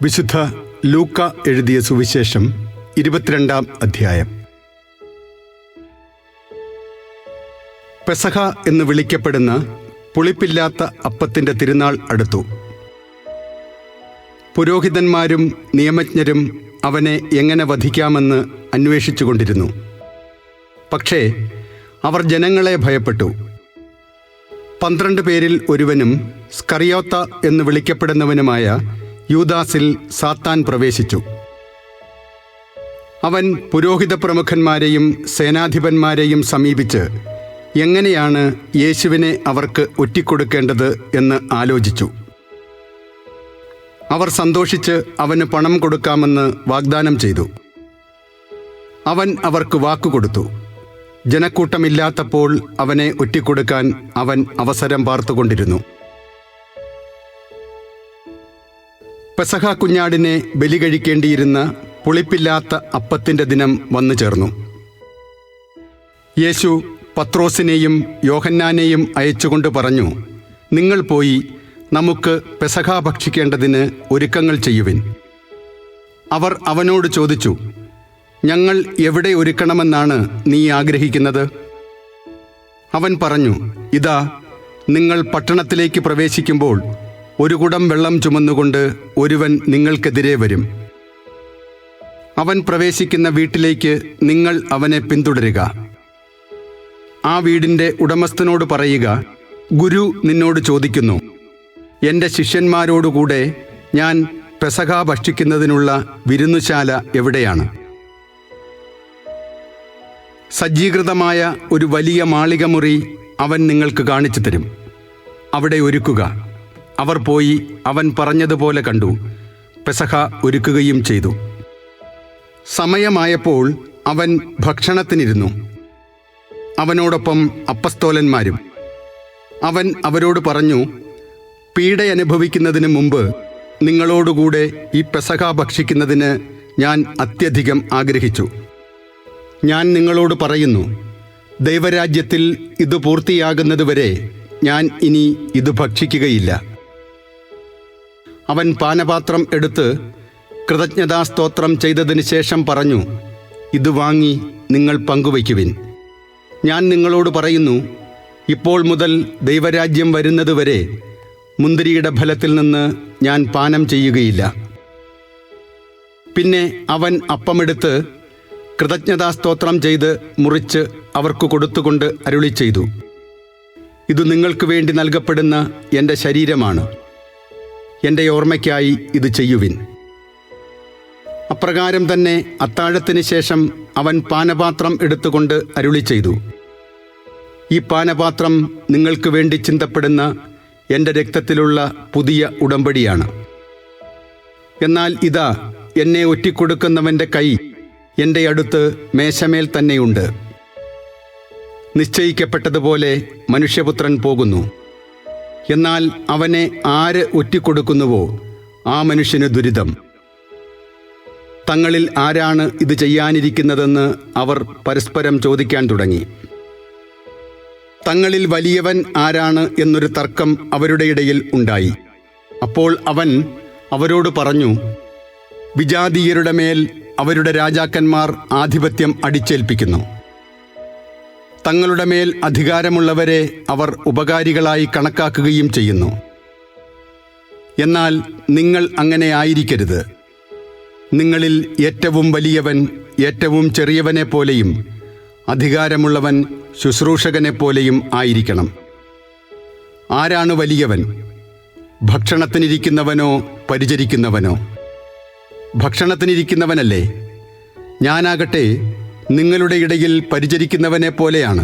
വിശുദ്ധ ലൂക്ക എഴുതിയ സുവിശേഷം 22-ാം അധ്യായം. പെസഹ എന്ന് വിളിക്കപ്പെടുന്ന പുളിപ്പില്ലാത്ത അപ്പത്തിൻ്റെ തിരുനാൾ അടുത്തു. പുരോഹിതന്മാരും നിയമജ്ഞരും അവനെ എങ്ങനെ വധിക്കാമെന്ന് അന്വേഷിച്ചുകൊണ്ടിരുന്നു. പക്ഷേ അവർ ജനങ്ങളെ ഭയപ്പെട്ടു. 12 പേരിൽ ഒരുവനും സ്കറിയോത്ത എന്ന് വിളിക്കപ്പെടുന്നവനുമായ യൂദാസിൽ സാത്താൻ പ്രവേശിച്ചു. അവൻ പുരോഹിത പ്രമുഖന്മാരെയും സേനാധിപന്മാരെയും സമീപിച്ച് എങ്ങനെയാണ് യേശുവിനെ അവർക്ക് ഒറ്റിക്കൊടുക്കേണ്ടത് എന്ന് ആലോചിച്ചു. അവർ സന്തോഷിച്ച് അവന് പണം കൊടുക്കാമെന്ന് വാഗ്ദാനം ചെയ്തു. അവൻ അവർക്ക് വാക്കുകൊടുത്തു. ജനക്കൂട്ടമില്ലാത്തപ്പോൾ അവനെ ഒറ്റിക്കൊടുക്കാൻ അവൻ അവസരം പാർത്തുകൊണ്ടിരുന്നു. പെസഹ കുഞ്ഞാടിനെ ബലി കഴിക്കേണ്ടിയിരുന്ന പുളിപ്പില്ലാത്ത അപ്പത്തിൻ്റെ ദിനം വന്നു ചേർന്നു. യേശു പത്രോസിനെയും യോഹന്നാനെയും അയച്ചുകൊണ്ട് പറഞ്ഞു, നിങ്ങൾ പോയി നമുക്ക് പെസഹ ഭക്ഷിക്കേണ്ടതിന് ഒരുക്കങ്ങൾ ചെയ്യുവിൻ. അവർ അവനോട് ചോദിച്ചു, ഞങ്ങൾ എവിടെ ഒരുക്കണമെന്നാണ് നീ ആഗ്രഹിക്കുന്നത്? അവൻ പറഞ്ഞു, ഇതാ, നിങ്ങൾ പട്ടണത്തിലേക്ക് പ്രവേശിക്കുമ്പോൾ ഒരു കുടം വെള്ളം ചുമന്നുകൊണ്ട് ഒരുവൻ നിങ്ങൾക്കെതിരെ വരും. അവൻ പ്രവേശിക്കുന്ന വീട്ടിലേക്ക് നിങ്ങൾ അവനെ പിന്തുടരുക. ആ വീടിൻ്റെ ഉടമസ്ഥനോട് പറയുക, ഗുരു നിന്നോട് ചോദിക്കുന്നു, എൻ്റെ ശിഷ്യന്മാരോടുകൂടെ ഞാൻ പെസഹ ഭക്ഷിക്കുന്നതിനുള്ള വിരുന്നുശാല എവിടെയാണ്? സജ്ജീകൃതമായ ഒരു വലിയ മാളികമുറി അവൻ നിങ്ങൾക്ക് കാണിച്ചു തരും. അവിടെ ഒരുക്കുക. അവർ പോയി അവൻ പറഞ്ഞതുപോലെ കണ്ടു, പെസഹ ഒരുക്കുകയും ചെയ്തു. സമയമായപ്പോൾ അവൻ ഭക്ഷണത്തിനിരുന്നു, അവനോടൊപ്പം അപ്പസ്തോലന്മാരും. അവൻ അവരോട് പറഞ്ഞു, പീഡയനുഭവിക്കുന്നതിന് മുമ്പ് നിങ്ങളോടുകൂടെ ഈ പെസഹ ഭക്ഷിക്കുന്നതിന് ഞാൻ അത്യധികം ആഗ്രഹിച്ചു. ഞാൻ നിങ്ങളോട് പറയുന്നു, ദൈവരാജ്യത്തിൽ ഇത് പൂർത്തിയാകുന്നതുവരെ ഞാൻ ഇനി ഇത് ഭക്ഷിക്കുകയില്ല. അവൻ പാനപാത്രം എടുത്ത് കൃതജ്ഞതാസ്തോത്രം ചെയ്തതിന് ശേഷം പറഞ്ഞു, ഇത് വാങ്ങി നിങ്ങൾ പങ്കുവയ്ക്കുവിൻ. ഞാൻ നിങ്ങളോട് പറയുന്നു, ഇപ്പോൾ മുതൽ ദൈവരാജ്യം വരുന്നതുവരെ മുന്തിരിയുടെ ഫലത്തിൽ നിന്ന് ഞാൻ പാനം ചെയ്യുകയില്ല. പിന്നെ അവൻ അപ്പമെടുത്ത് കൃതജ്ഞതാസ്തോത്രം ചെയ്ത് മുറിച്ച് അവർക്ക് കൊടുത്തുകൊണ്ട് അരുളി ചെയ്തു, ഇത് നിങ്ങൾക്ക് വേണ്ടി നൽകപ്പെടുന്ന എൻ്റെ ശരീരമാണ്. എൻ്റെ ഓർമ്മയ്ക്കായി ഇത് ചെയ്യുവിൻ. അപ്രകാരം തന്നെ അത്താഴത്തിന് ശേഷം അവൻ പാനപാത്രം എടുത്തുകൊണ്ട് അരുളി ചെയ്തു, ഈ പാനപാത്രം നിങ്ങൾക്ക് വേണ്ടി ചിന്തപ്പെടുന്ന എൻ്റെ രക്തത്തിലുള്ള പുതിയ ഉടമ്പടിയാണ്. എന്നാൽ ഇതാ, എന്നെ ഒറ്റിക്കൊടുക്കുന്നവൻ്റെ കൈ എൻ്റെ അടുത്ത് മേശമേൽ തന്നെയുണ്ട്. നിശ്ചയിക്കപ്പെട്ടതുപോലെ മനുഷ്യപുത്രൻ പോകുന്നു. എന്നാൽ അവനെ ആര് ഒറ്റിക്കൊടുക്കുന്നുവോ ആ മനുഷ്യന് ദുരിതം. തങ്ങളിൽ ആരാണ് ഇത് ചെയ്യാനിരിക്കുന്നതെന്ന് അവർ പരസ്പരം ചോദിക്കാൻ തുടങ്ങി. തങ്ങളിൽ വലിയവൻ ആരാണ് എന്നൊരു തർക്കം അവരുടെ ഇടയിൽ ഉണ്ടായി. അപ്പോൾ അവൻ അവരോട് പറഞ്ഞു, വിജാതീയരുടെ മേൽ അവരുടെ രാജാക്കന്മാർ ആധിപത്യം അടിച്ചേൽപ്പിക്കുന്നു. തങ്ങളുടെ മേൽ അധികാരമുള്ളവരെ അവർ ഉപകാരികളായി കണക്കാക്കുകയും ചെയ്യുന്നു. എന്നാൽ നിങ്ങൾ അങ്ങനെ ആയിരിക്കരുത്. നിങ്ങളിൽ ഏറ്റവും വലിയവൻ ഏറ്റവും ചെറിയവനെപ്പോലെയും അധികാരമുള്ളവൻ ശുശ്രൂഷകനെപ്പോലെയും ആയിരിക്കണം. ആരാണ് വലിയവൻ? ഭക്ഷണത്തിനിരിക്കുന്നവനോ പരിചരിക്കുന്നവനോ? ഭക്ഷണത്തിനിരിക്കുന്നവനല്ലേ? ഞാനാകട്ടെ നിങ്ങളുടെ ഇടയിൽ പരിചരിക്കുന്നവനെ പോലെയാണ്.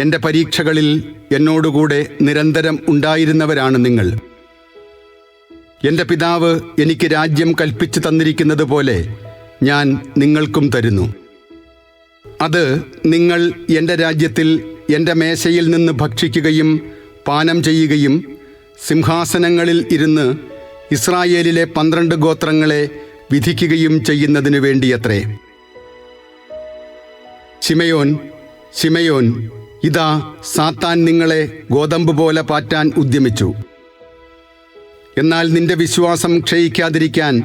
എൻ്റെ പരീക്ഷകളിൽ എന്നോടുകൂടെ നിരന്തരം ഉണ്ടായിരുന്നവരാണ് നിങ്ങൾ. എൻ്റെ പിതാവ് എനിക്ക് രാജ്യം കൽപ്പിച്ചു തന്നിരിക്കുന്നത് പോലെ ഞാൻ നിങ്ങൾക്കും തരുന്നു. അത് നിങ്ങൾ എൻ്റെ രാജ്യത്തിൽ എൻ്റെ മേശയിൽ നിന്ന് ഭക്ഷിക്കുകയും പാനം ചെയ്യുകയും സിംഹാസനങ്ങളിൽ ഇരുന്ന് ഇസ്രായേലിലെ 12 ഗോത്രങ്ങളെ വിധിക്കുകയും ചെയ്യുന്നതിനു വേണ്ടിയത്രേ. ശിമയോൻ, ശിമയോൻ, ഇതാ, സാത്താൻ നിങ്ങളെ ഗോതമ്പ് പോലെ പാറ്റാൻ ഉദ്യമിച്ചു. എന്നാൽ നിന്റെ വിശ്വാസം ക്ഷയിക്കാതിരിക്കാൻ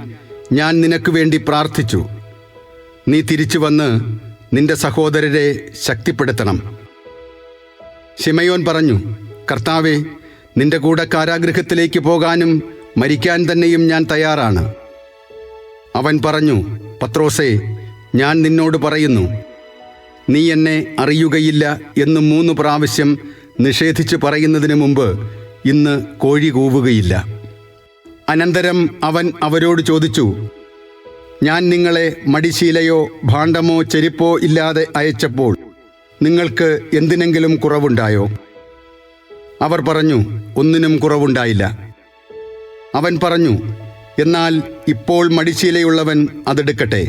ഞാൻ നിനക്ക് വേണ്ടി പ്രാർത്ഥിച്ചു. നീ തിരിച്ചു വന്ന് നിന്റെ സഹോദരരെ ശക്തിപ്പെടുത്തണം. ശിമയോൻ പറഞ്ഞു, കർത്താവേ, നിന്റെ കൂടെ കാരാഗൃഹത്തിലേക്ക് പോകാനും മരിക്കാൻ തന്നെയും ഞാൻ തയ്യാറാണ്. അവൻ പറഞ്ഞു, പത്രോസേ, ഞാൻ നിന്നോട് പറയുന്നു, നീ എന്നെ അറിയുകയില്ല എന്ന് 3 പ്രാവശ്യം നിഷേധിച്ച് പറയുന്നതിന് മുമ്പ് ഇന്ന് കോഴി കൂവുകയില്ല. അനന്തരം അവൻ അവരോട് ചോദിച്ചു, ഞാൻ നിങ്ങളെ മടിശീലയോ ഭാണ്ഡമോ ചെരിപ്പോ ഇല്ലാതെ അയച്ചപ്പോൾ നിങ്ങൾക്ക് എന്തിനെങ്കിലും കുറവുണ്ടായോ? അവർ പറഞ്ഞു, ഒന്നിനും കുറവുണ്ടായില്ല. അവൻ പറഞ്ഞു, എന്നാൽ ഇപ്പോൾ മടിശീലയുള്ളവൻ അതെടുക്കട്ടെ,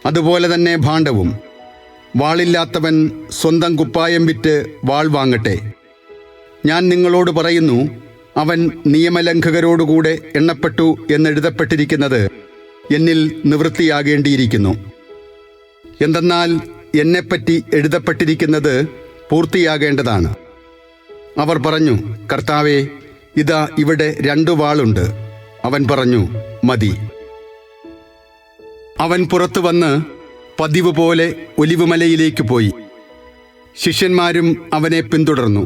അതുപോലെ തന്നെ ഭാണ്ഡവും. വാളില്ലാത്തവൻ സ്വന്തം കുപ്പായം വിറ്റ് വാൾ വാങ്ങട്ടെ. ഞാൻ നിങ്ങളോട് പറയുന്നു, അവൻ നിയമലംഘകരോടുകൂടെ എണ്ണപ്പെട്ടു എന്നെഴുതപ്പെട്ടിരിക്കുന്നത് എന്നിൽ നിവൃത്തിയാകേണ്ടിയിരിക്കുന്നു. എന്തെന്നാൽ എന്നെപ്പറ്റി എഴുതപ്പെട്ടിരിക്കുന്നത് പൂർത്തിയാകേണ്ടതാണ്. അവർ പറഞ്ഞു, കർത്താവേ, ഇതാ ഇവിടെ 2 വാളുണ്ട്. അവൻ പറഞ്ഞു, മതി. അവൻ പുറത്തു വന്ന് പതിവ് പോലെ ഒലിവുമലയിലേക്ക് പോയി. ശിഷ്യന്മാരും അവനെ പിന്തുടർന്നു.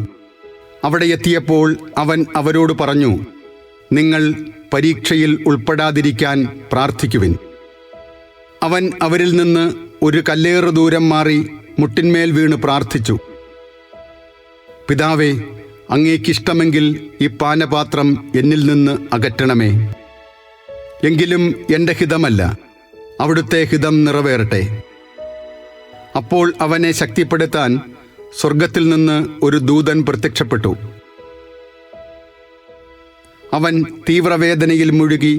അവിടെ എത്തിയപ്പോൾ അവൻ അവരോട് പറഞ്ഞു, നിങ്ങൾ പരീക്ഷയിൽ ഉൾപ്പെടാതിരിക്കാൻ പ്രാർത്ഥിക്കുവിൻ. അവൻ അവരിൽ നിന്ന് ഒരു കല്ലേറ് ദൂരം മാറി മുട്ടിന്മേൽ വീണ് പ്രാർത്ഥിച്ചു, പിതാവേ, അങ്ങേക്കിഷ്ടമെങ്കിൽ ഈ പാനപാത്രം എന്നിൽ നിന്ന് അകറ്റണമേ. എങ്കിലും എൻ്റെ ഹിതമല്ല, അവിടുത്തെ ഹിതം നിറവേറട്ടെ. അപ്പോൾ അവനെ ശക്തിപ്പെടുത്താൻ സ്വർഗത്തിൽ നിന്ന് ഒരു ദൂതൻ പ്രത്യക്ഷപ്പെട്ടു. അവൻ തീവ്രവേദനയിൽ മുഴുകി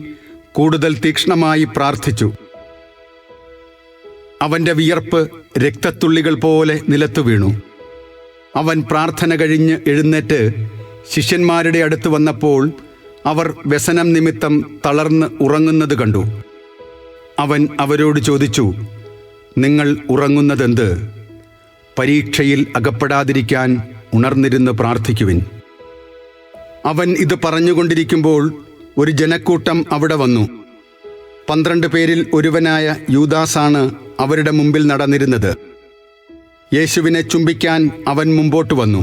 കൂടുതൽ തീക്ഷ്ണമായി പ്രാർത്ഥിച്ചു. അവൻ്റെ വിയർപ്പ് രക്തത്തുള്ളികൾ പോലെ നിലത്തു വീണു. അവൻ പ്രാർത്ഥന കഴിഞ്ഞ് എഴുന്നേറ്റ് ശിഷ്യന്മാരുടെ അടുത്ത് വന്നപ്പോൾ അവർ വ്യസനം നിമിത്തം തളർന്ന് ഉറങ്ങുന്നത് കണ്ടു. അവൻ അവരോട് ചോദിച്ചു, നിങ്ങൾ ഉറങ്ങുന്നതെന്ത്? പരീക്ഷയിൽ അകപ്പെടാതിരിക്കാൻ ഉണർന്നിരുന്ന് പ്രാർത്ഥിക്കുവിൻ. അവൻ ഇത് പറഞ്ഞുകൊണ്ടിരിക്കുമ്പോൾ ഒരു ജനക്കൂട്ടം അവിടെ വന്നു. 12 പേരിൽ ഒരുവനായ യൂദാസാണ് അവരുടെ മുമ്പിൽ നടന്നിരുന്നത്. യേശുവിനെ ചുംബിക്കാൻ അവൻ മുമ്പോട്ട് വന്നു.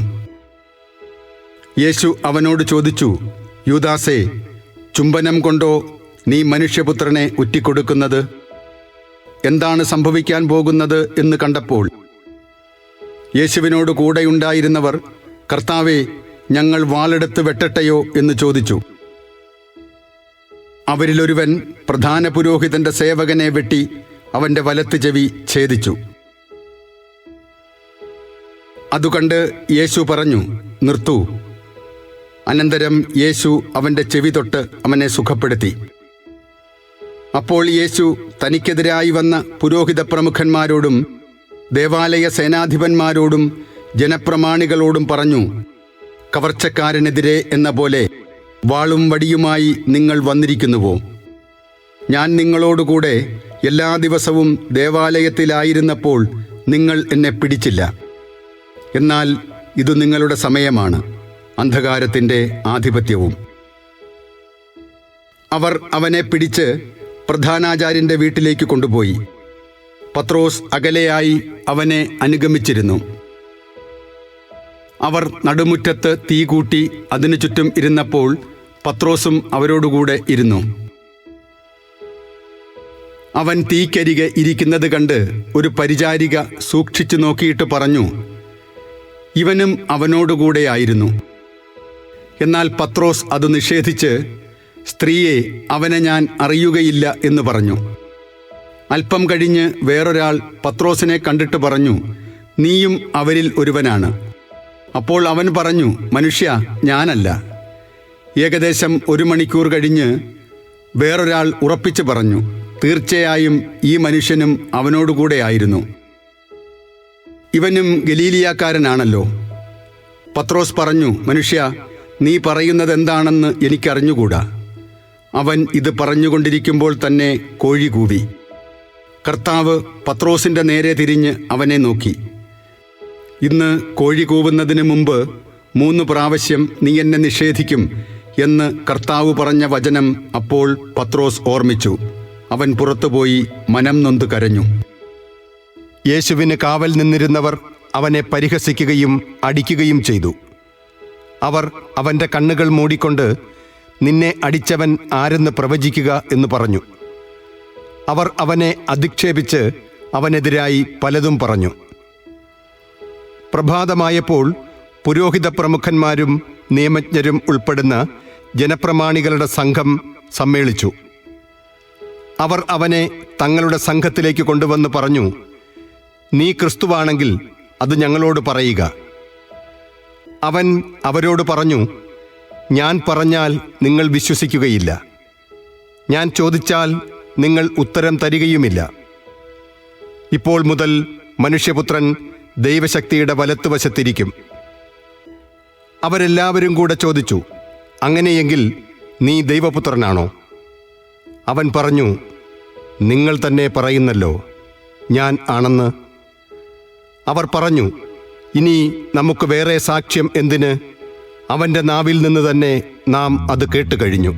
യേശു അവനോട് ചോദിച്ചു, യൂദാസേ, ചുംബനം കൊണ്ടോ നീ മനുഷ്യപുത്രനെ ഉറ്റിക്കൊടുക്കുന്നത്? എന്താണ് സംഭവിക്കാൻ പോകുന്നത് എന്ന് കണ്ടപ്പോൾ യേശുവിനോട് കൂടെയുണ്ടായിരുന്നവർ, കർത്താവേ, ഞങ്ങൾ വാളെടുത്ത് വെട്ടട്ടെയോ എന്ന് ചോദിച്ചു. അവരിലൊരുവൻ പ്രധാന പുരോഹിതന്റെ സേവകനെ വെട്ടി അവന്റെ വലത്ത് ചെവി ഛേദിച്ചു. അതുകണ്ട് യേശു പറഞ്ഞു, നിർത്തൂ. അനന്തരം യേശു അവന്റെ ചെവി തൊട്ട് അവനെ സുഖപ്പെടുത്തി. അപ്പോൾ യേശു തനിക്കെതിരായി വന്ന പുരോഹിത പ്രമുഖന്മാരോടും ദേവാലയ സേനാധിപന്മാരോടും ജനപ്രമാണികളോടും പറഞ്ഞു, കവർച്ചക്കാരനെതിരെ എന്ന പോലെ വാളും വടിയുമായി നിങ്ങൾ വന്നിരിക്കുന്നുവോ? ഞാൻ നിങ്ങളോടുകൂടെ എല്ലാ ദിവസവും ദേവാലയത്തിലായിരുന്നപ്പോൾ നിങ്ങൾ എന്നെ പിടിച്ചില്ല. എന്നാൽ ഇത് നിങ്ങളുടെ സമയമാണ്, അന്ധകാരത്തിൻ്റെ ആധിപത്യവും. അവർ അവനെ പിടിച്ച് പ്രധാനാചാര്യൻ്റെ വീട്ടിലേക്ക് കൊണ്ടുപോയി. പത്രോസ് അകലെയായി അവനെ അനുഗമിച്ചിരുന്നു. അവർ നടുമുറ്റത്ത് തീ കൂട്ടി അതിനു ചുറ്റും ഇരുന്നപ്പോൾ പത്രോസും അവരോടുകൂടെ ഇരുന്നു. അവൻ തീക്കരികെ ഇരിക്കുന്നത് കണ്ട് ഒരു പരിചാരിക സൂക്ഷിച്ചു നോക്കിയിട്ട് പറഞ്ഞു, ഇവനും അവനോടുകൂടെയായിരുന്നു. എന്നാൽ പത്രോസ് അത് നിഷേധിച്ച്, സ്ത്രീയെ, അവനെ ഞാൻ അറിയുകയില്ല എന്ന് പറഞ്ഞു. അല്പം കഴിഞ്ഞ് വേറൊരാൾ പത്രോസിനെ കണ്ടിട്ട് പറഞ്ഞു, നീയും അവരിൽ ഒരുവനാണ്. അപ്പോൾ അവൻ പറഞ്ഞു, മനുഷ്യ, ഞാനല്ല. ഏകദേശം 1 മണിക്കൂർ കഴിഞ്ഞ് വേറൊരാൾ ഉറപ്പിച്ചു പറഞ്ഞു, തീർച്ചയായും ഈ മനുഷ്യനും അവനോടുകൂടെയായിരുന്നു. ഇവനും ഗലീലിയാക്കാരനാണല്ലോ. പത്രോസ് പറഞ്ഞു, മനുഷ്യ, നീ പറയുന്നതെന്താണെന്ന് എനിക്കറിഞ്ഞുകൂടാ. അവൻ ഇത് പറഞ്ഞുകൊണ്ടിരിക്കുമ്പോൾ തന്നെ കോഴി കൂവി. കർത്താവ് പത്രോസിൻ്റെ നേരെ തിരിഞ്ഞ് അവനെ നോക്കി. ഇന്ന് കോഴി കൂവുന്നതിന് മുമ്പ് 3 പ്രാവശ്യം നീ എന്നെ നിഷേധിക്കും എന്ന് കർത്താവ് പറഞ്ഞ വചനം അപ്പോൾ പത്രോസ് ഓർമ്മിച്ചു. അവൻ പുറത്തുപോയി മനം നൊന്ത് കരഞ്ഞു. യേശുവിന് കാവൽ നിന്നിരുന്നവർ അവനെ പരിഹസിക്കുകയും അടിക്കുകയും ചെയ്തു. അവർ അവൻ്റെ കണ്ണുകൾ മൂടിക്കൊണ്ട്, നിന്നെ അടിച്ചവൻ ആരെന്ന് പ്രവചിക്കുക എന്ന് പറഞ്ഞു. അവർ അവനെ അധിക്ഷേപിച്ച് അവനെതിരായി പലതും പറഞ്ഞു. പ്രഭാതമായപ്പോൾ പുരോഹിത പ്രമുഖന്മാരും നിയമജ്ഞരും ഉൾപ്പെടുന്ന ജനപ്രമാണികളുടെ സംഘം സമ്മേളിച്ചു. അവർ അവനെ തങ്ങളുടെ സംഘത്തിലേക്ക് കൊണ്ടുവന്ന് പറഞ്ഞു, നീ ക്രിസ്തുവാണെങ്കിൽ അത് ഞങ്ങളോട് പറയുക. അവൻ അവരോട് പറഞ്ഞു, ഞാൻ പറഞ്ഞാൽ നിങ്ങൾ വിശ്വസിക്കുകയില്ല. ഞാൻ ചോദിച്ചാൽ നിങ്ങൾ ഉത്തരം തരികയുമില്ല. ഇപ്പോൾ മുതൽ മനുഷ്യപുത്രൻ ദൈവശക്തിയുടെ വലത്തുവശത്തിരിക്കും. അവരെല്ലാവരും കൂടെ ചോദിച്ചു, അങ്ങനെയെങ്കിൽ നീ ദൈവപുത്രനാണോ? അവൻ പറഞ്ഞു, നിങ്ങൾ തന്നെ പറയുന്നല്ലോ ഞാൻ ആണെന്ന്. അവർ പറഞ്ഞു, ഇനി നമുക്ക് വേറെ സാക്ഷ്യം എന്തിന്? അവൻ്റെ നാവിൽ നിന്ന് തന്നെ നാം അത് കേട്ടുകഴിഞ്ഞു.